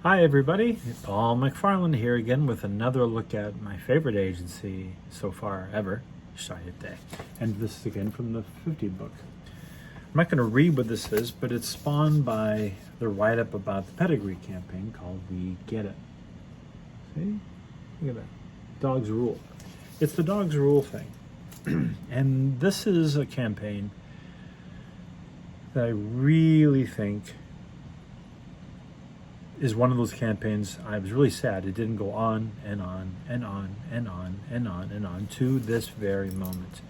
Hi everybody, Paul McFarland here again with another look at my favorite agency so far ever, Chiat. And this is again from the 50 book. I'm not going to read what this is, but it's spawned by the write-up about the pedigree campaign called We Get It. See? Look at that. Dogs Rule. It's the Dogs Rule thing. And this is a campaign that I really think is one of those campaigns. I was really sad it didn't go on and on and on and on and on and on to this very moment.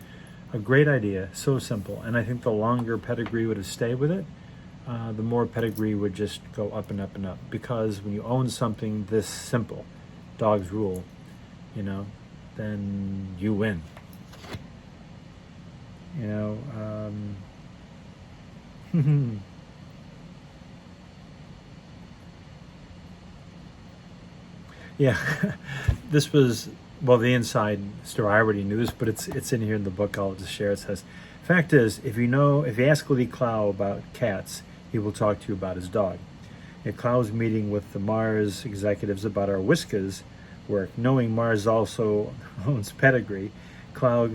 A great idea, so simple, and I think the longer pedigree would have stayed with it, the more pedigree would just go up and up and up, because when you own something this simple, Dogs Rule, then you win. Yeah, this was, well, the inside story. I already knew this, but it's in here in the book. I'll just share. It says, fact is, if you ask Lee Clow about cats, he will talk to you about his dog. At Clow's meeting with the Mars executives about our Whiskas work, knowing Mars also owns pedigree, Clow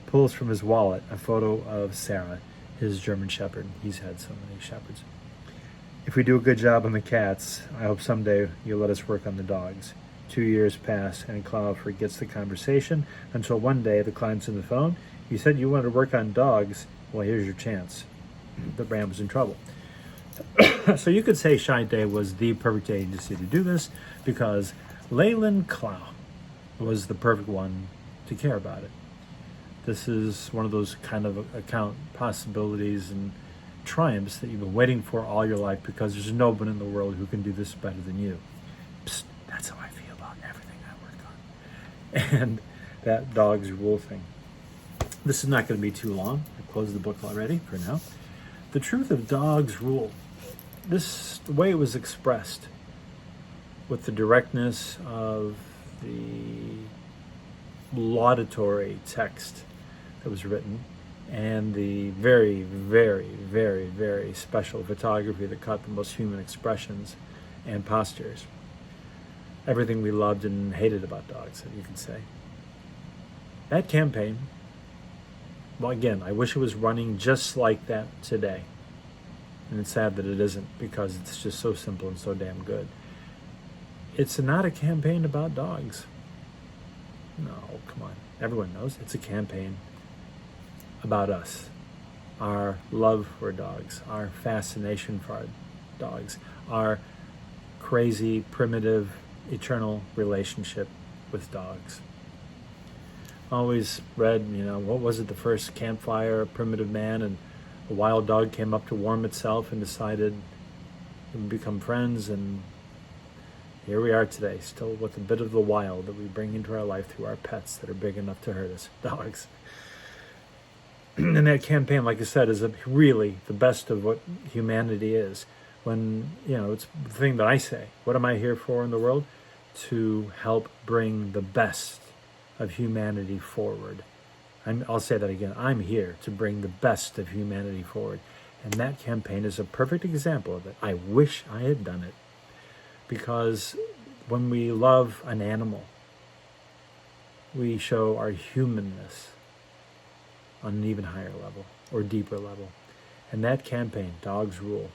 pulls from his wallet a photo of Sarah, his German Shepherd. He's had so many shepherds. If we do a good job on the cats, I hope someday you'll let us work on the dogs. 2 years pass, and Cloud forgets the conversation until one day the client's on the phone. You said you wanted to work on dogs. Well, here's your chance. The brand was in trouble. So you could say Chiat was the perfect agency to do this, because Leyland Clow was the perfect one to care about it. This is one of those kind of account possibilities and triumphs that you've been waiting for all your life, because there's no one in the world who can do this better than you. Psst, that's how I feel about everything I work on. And that Dogs Rule thing. This is not going to be too long. I closed the book already for now. The truth of Dogs Rule. The way it was expressed, with the directness of the laudatory text that was written, and the very, very, very, very special photography that caught the most human expressions and postures. Everything we loved and hated about dogs, you can say. That campaign, well, again, I wish it was running just like that today. And it's sad that it isn't, because it's just so simple and so damn good. It's not a campaign about dogs. No, come on. Everyone knows it's a campaign about us, our love for dogs, our fascination for our dogs, our crazy, primitive, eternal relationship with dogs. Always read, what was it, the first campfire, a primitive man and a wild dog came up to warm itself and decided to become friends, and here we are today, still with a bit of the wild that we bring into our life through our pets that are big enough to hurt us, dogs. And that campaign, like I said, is really the best of what humanity is. When, it's the thing that I say, what am I here for in the world? To help bring the best of humanity forward. I'll say that again. I'm here to bring the best of humanity forward. And that campaign is a perfect example of it. I wish I had done it. Because when we love an animal, we show our humanness on an even higher level or deeper level. And that campaign, Dogs Rule,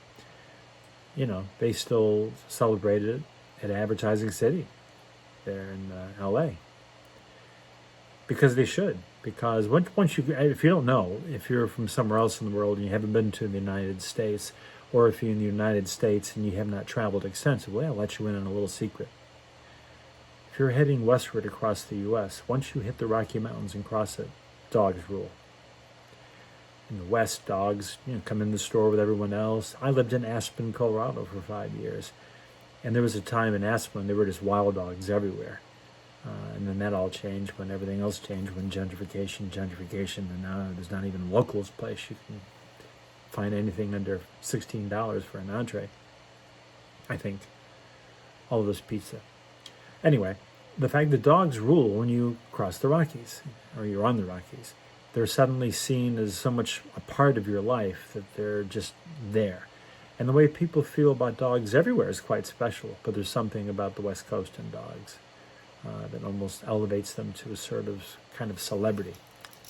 they still celebrated it at Advertising City there in LA. Because they should. Because once you, if you don't know, if you're from somewhere else in the world and you haven't been to the United States, or if you're in the United States and you have not traveled extensively, I'll let you in on a little secret. If you're heading westward across the U.S., once you hit the Rocky Mountains and cross it, Dogs Rule. In the West, dogs come in the store with everyone else. I lived in Aspen, Colorado for 5 years. And there was a time in Aspen, there were just wild dogs everywhere. And then that all changed when everything else changed, when gentrification, and now there's not even a locals place. You can find anything under $16 for an entree, I think. All of this pizza. Anyway, the fact that dogs rule when you cross the Rockies, or you're on the Rockies. They're suddenly seen as so much a part of your life that they're just there. And the way people feel about dogs everywhere is quite special, but there's something about the West Coast and dogs that almost elevates them to a sort of kind of celebrity,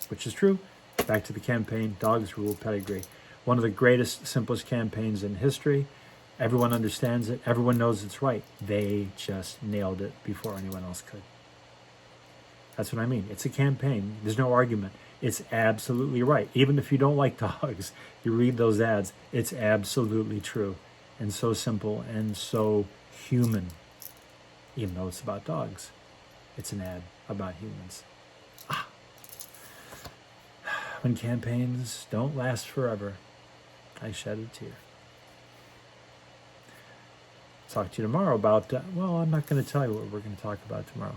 which is true. Back to the campaign, Dogs Rule Pedigree. One of the greatest, simplest campaigns in history. Everyone understands it. Everyone knows it's right. They just nailed it before anyone else could. That's what I mean. It's a campaign. There's no argument. It's absolutely right. Even if you don't like dogs, you read those ads, it's absolutely true. And so simple and so human. Even though it's about dogs, it's an ad about humans. When campaigns don't last forever, I shed a tear. Talk to you tomorrow about, well, I'm not going to tell you what we're going to talk about tomorrow.